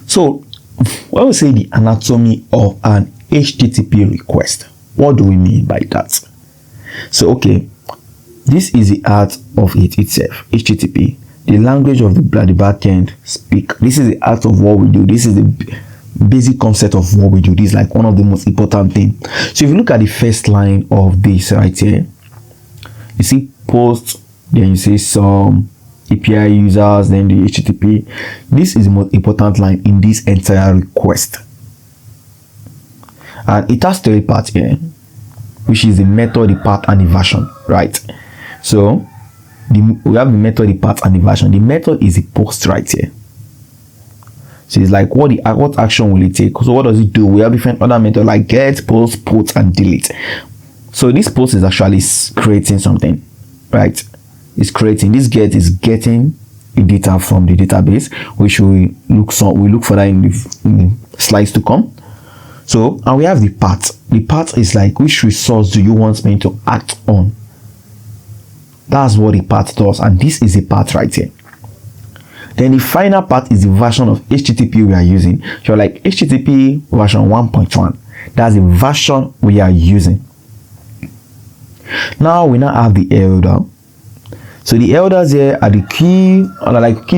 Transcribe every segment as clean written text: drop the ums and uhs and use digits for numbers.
So when we say the anatomy of an HTTP request, what do we mean by that? So okay, this is the art of it itself, HTTP, the language of the backend speak. This is the art of what we do. This is the basic concept of what we do. This is like one of the most important things. So if you look at the first line of this right here, you see post, then you see some API users, then the HTTP. This is the most important line in this entire request, and it has three parts here, which is the method, the path, and the version, right? So we have the method, the path, and the version. The method is the post right here. So it's like what action will it take? So what does it do? We have different other methods like get, post, put, and delete. So this post is actually creating something, right? It's creating. This get is getting a data from the database, which we look for that in the slides to come. So, and we have the path. The path is like, which resource do you want me to act on? That's what the path does, and this is a path right here. Then the final part is the version of HTTP we are using. So like HTTP version 1.1, that's the version we are using. Now we now have the elder. So the elders here are the key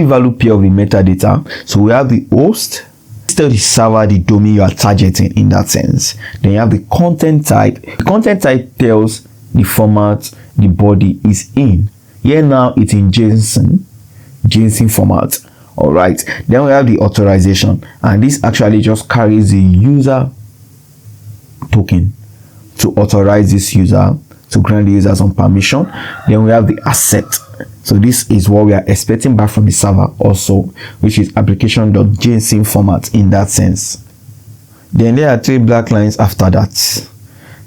value pair of the metadata. So we have the host, still the server, the domain you are targeting in that sense. Then you have the content type. The content type tells the format the body is in. Here now it's in JSON format. All right. Then we have the authorization, and this actually just carries the user token to authorize this user, to grant the user some permission. Then we have the asset. So this is what we are expecting back from the server also, which is application.json format in that sense. Then there are three black lines after that.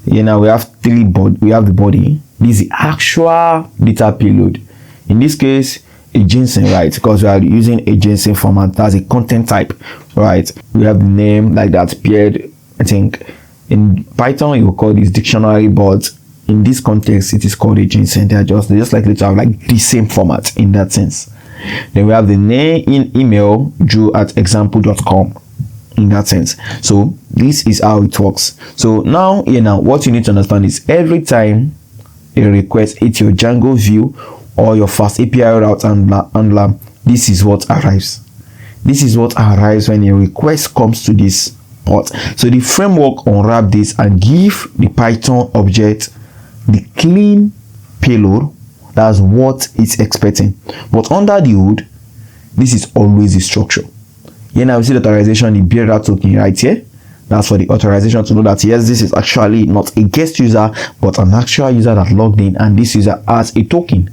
Here now we have we have the body. This is the actual data payload. In this case, a JSON, right? Because we are using a JSON format. That's a content type, right? We have the name like that paired. I think in Python you will call this dictionary, but in this context it is called a JSON. They're just likely to have like the same format in that sense. Then we have the name in email drew@example.com in that sense. So this is how it works. So now what you need to understand is every time a request hits your Django view or your FastAPI route handler, this is what arrives. This is what arrives when a request comes to this port. So the framework unwrap this and give the Python object the clean payload. That's what it's expecting. But under the hood, this is always the structure. Here now we see the authorization, the bearer token right here. That's for the authorization to know that yes, this is actually not a guest user, but an actual user that logged in, and this user has a token.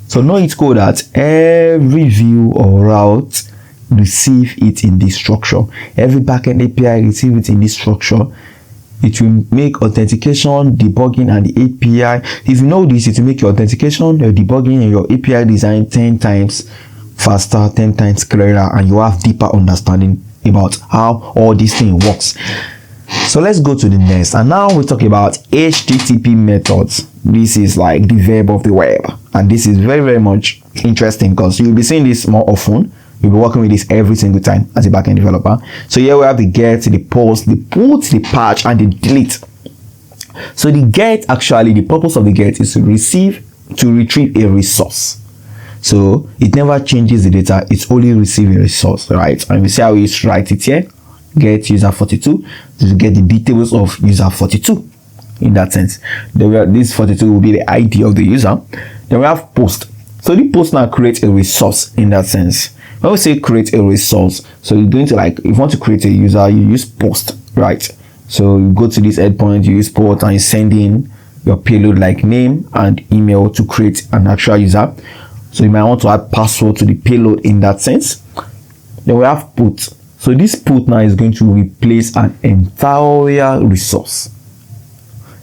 So now it's called that every view or route receive it in this structure. Every backend API receive it in this structure. It will make authentication, debugging, and the API. If you know this, it will make your authentication, your debugging, and your API design 10 times faster, 10 times clearer, and you have deeper understanding about how all this thing works. So let's go to the next, and now we talk about HTTP methods. This is like the verb of the web, and this is very, very much interesting because you'll be seeing this more often. You'll be working with this every single time as a backend developer. So here we have the get, the post, the put, the patch, and the delete. So the get, actually the purpose of the get is to retrieve a resource. So it never changes the data, it's only receiving a resource, right? And we see how we write it here. Get user 42 to get the details of user 42 in that sense. Then we have this 42 will be the ID of the user. Then we have post. So the post now creates a resource in that sense. When we say create a resource, so you're going to like, if you want to create a user, you use post, right? So you go to this endpoint, you use post, and you send in your payload like name and email to create an actual user. So you might want to add password to the payload in that sense. Then we have put. So this put now is going to replace an entire resource.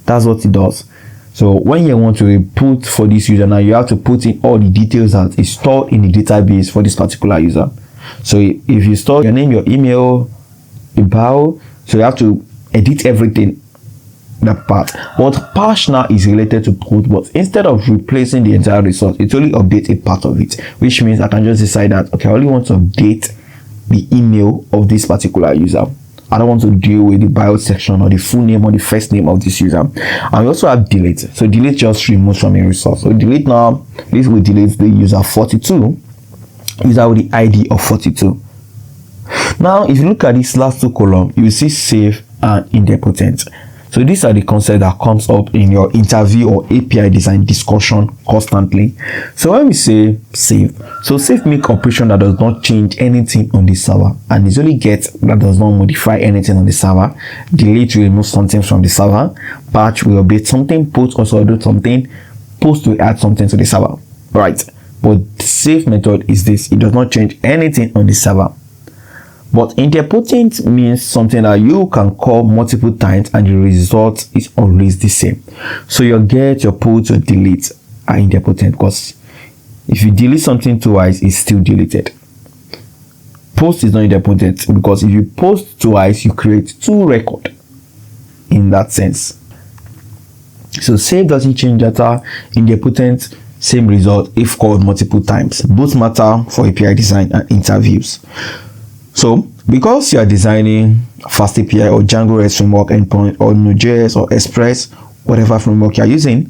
That's what it does. So when you want to put for this user, now you have to put in all the details that is stored in the database for this particular user. So if you store your name, your email, your bio, so you have to edit everything, that part. But patch now is related to put, but instead of replacing the entire resource, it only updates a part of it, which means I can just decide that okay, I only want to update the email of this particular user. I don't want to deal with the bio section or the full name or the first name of this user. And we also have delete. So delete just removes from a resource. So delete now, this will delete the user 42, user with the ID of 42. Now, if you look at this last two columns, you will see save and idempotent. So these are the concepts that comes up in your interview or API design discussion constantly. So when we say save, so save make operation that does not change anything on the server, and it's only get that does not modify anything on the server. Delete will remove something from the server. Patch will update something. Post also do something. Post will add something to the server. Right. But the save method is this. It does not change anything on the server. But idempotent means something that you can call multiple times and the result is always the same. So your get, your put, your delete are idempotent, because if you delete something twice, it's still deleted. Post is not idempotent because if you post twice, you create two records in that sense. So save doesn't change data. Idempotent, same result if called multiple times. Both matter for API design and interviews. So, because you are designing FastAPI or Django REST framework endpoint or Node.js or Express, whatever framework you are using,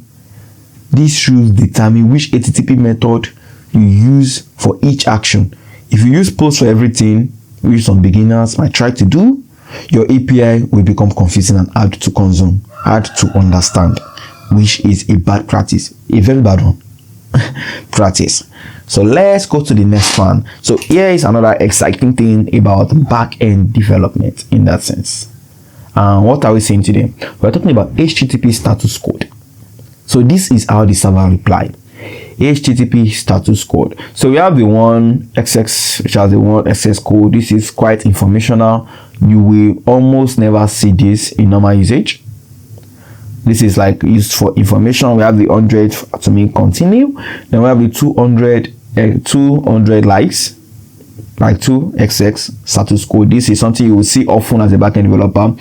these should determine which HTTP method you use for each action. If you use post for everything, which some beginners might try to do, your API will become confusing and hard to consume, hard to understand, which is a bad practice, a very bad one. Practice. So let's go to the next one. So here is another exciting thing about back-end development in that sense. What are we saying today? We're talking about HTTP status code. So this is how the server replied. HTTP status code. So we have the one XX, which has the one XX code. This is quite informational. You will almost never see this in normal usage. This is like used for information. We have the 100 to mean continue. Then we have the 200 likes, like 2xx status code. This is something you will see often as a backend developer.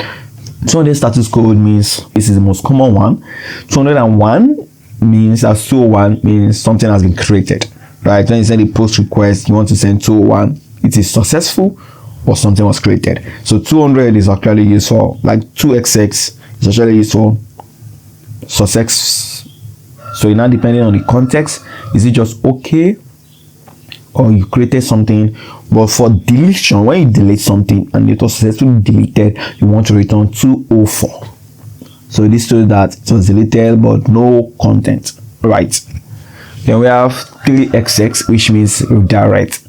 200 status code means this is the most common one. 201 means as 201 means something has been created, right? When you send a post request, you want to send 201, it is successful or something was created. So 200 is actually used for, like 2xx is actually used for success. So now depending on the context, is it just okay or you created something? But for deletion, when you delete something and it was successfully deleted, you want to return 204. So this shows that it was deleted but no content, right? Then we have 3xx, which means redirect.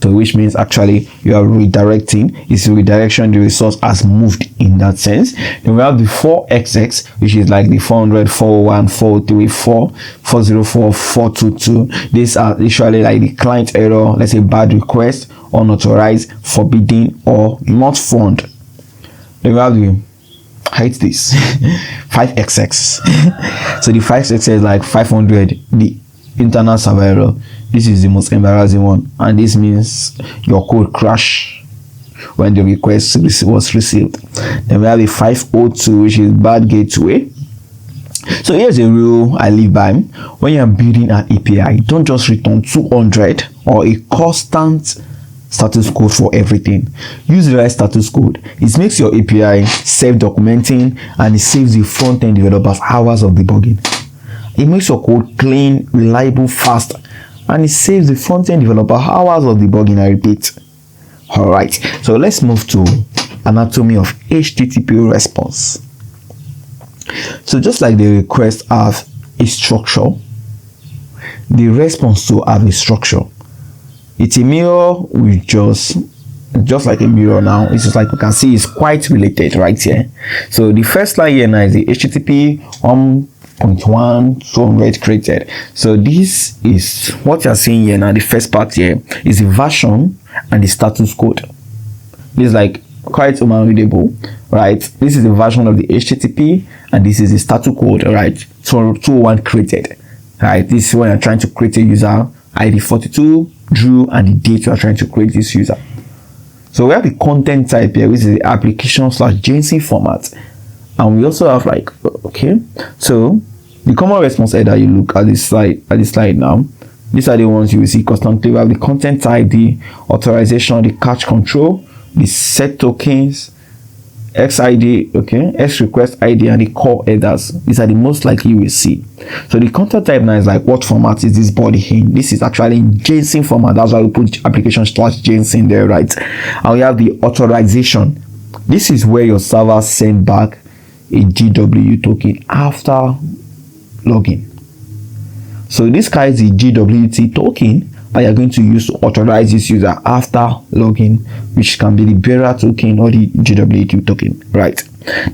So which means actually you are redirecting. It's redirection, the resource has moved in that sense. Then we have the 4xx, which is like the 400, 401, 403, 404, 422. These are usually like the client error, let's say bad request, unauthorized, forbidden, or not found. Then we have the, I hate this, 5xx. So the 5xx is like 500, the internal server error. This is the most embarrassing one, and this means your code crash when the request was received. Then we have a 502, which is bad gateway. So here's a rule I live by. When you're building an API, don't just return 200 or a constant status code for everything. Use the right status code. It makes your API self-documenting and it saves the front-end developers hours of debugging. It makes your code clean, reliable, fast, and it saves the front-end developer hours of debugging, I repeat. Alright, so let's move to anatomy of HTTP response. So just like the request have a structure, the response to have a structure. It's a mirror with just like a mirror now. It's just like you can see it's quite related right here. So the first line here now is the HTTP 1.1 200 created. So this is what you're seeing here now. The first part here is the version and the status code. This is like quite readable, right? This is the version of the HTTP and this is the status code, right? So 201 created, right? This is when you're trying to create a user, ID 42, Drew, and the date you are trying to create this user. So we have the content type here, which is the application/JSON format, and we also have like, okay, so the common response header, you look at this slide now, These are the ones you will see constantly. We have the content ID, authorization, the cache control, the set tokens, XID, okay, X request ID, and the core headers. These are the most likely you will see. So the content type now is like, what format is this body in? This is actually in JSON format. That's why we put application/JSON there, right? And we have the authorization. This is where your server send back a GW token after login. So this guy is the GWT token that you're going to use to authorize this user after login, which can be the bearer token or the GWT token, right?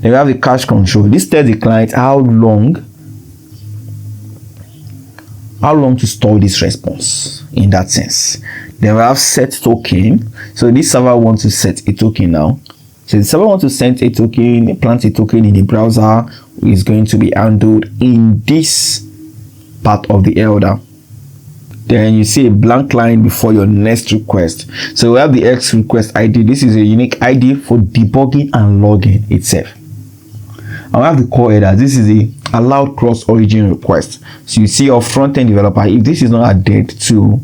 Then we have the cache control. This tells the client how long to store this response in that sense. Then we have set token. So this server wants to set a token now. So the server wants to send a token, plant a token in the browser, is going to be handled in this part of the header. Then you see a blank line before your next request. So we have the X request ID. This is a unique ID for debugging and logging itself. And we have the core header. This is a allowed cross origin request. So you see your front-end developer, if this is not added to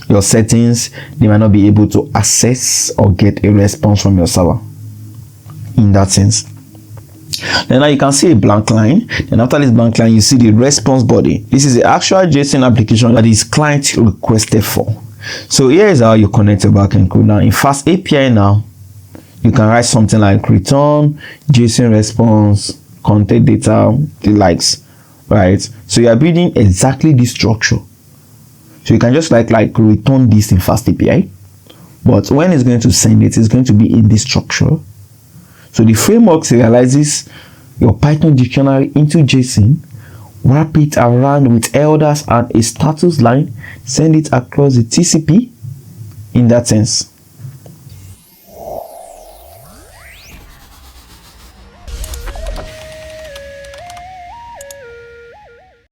your settings, they might not be able to access or get a response from your server in that sense. Then now you can see a blank line. Then after this blank line, you see the response body. This is the actual JSON application that is client requested for. So here is how you connect your backend code. Now in FastAPI now, you can write something like return JSON response, content data, the likes, right? So you are building exactly this structure. So you can just like return this in FastAPI, but when it's going to send it, it's going to be in this structure. So the framework serializes your Python dictionary into JSON, wrap it around with headers and a status line, send it across the TCP in that sense.